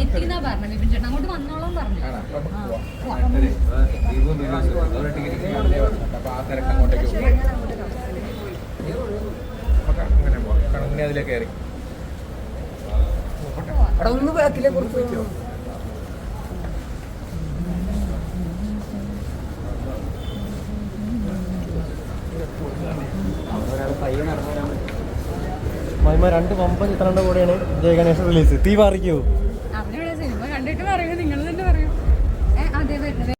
എത്തിന്നാ പറഞ്ഞു വിപിൻ ചേട്ടൻ അങ്ങോട്ട് വന്നോളാം പറഞ്ഞു. അതിലേക്ക് കയറി ഒന്ന് ബാക്കിലെ കുറച്ച് മഹിമ 2 വമ്പൻ ചിത്രങ്ങളുടെ കൂടെയാണ് ജയ ഗണേശൻ റിലീസ്. തീ പാറിക്കോ? അവരുടെ സിനിമ കണ്ടിട്ട് പറയുന്നത് നിങ്ങൾ തന്നെ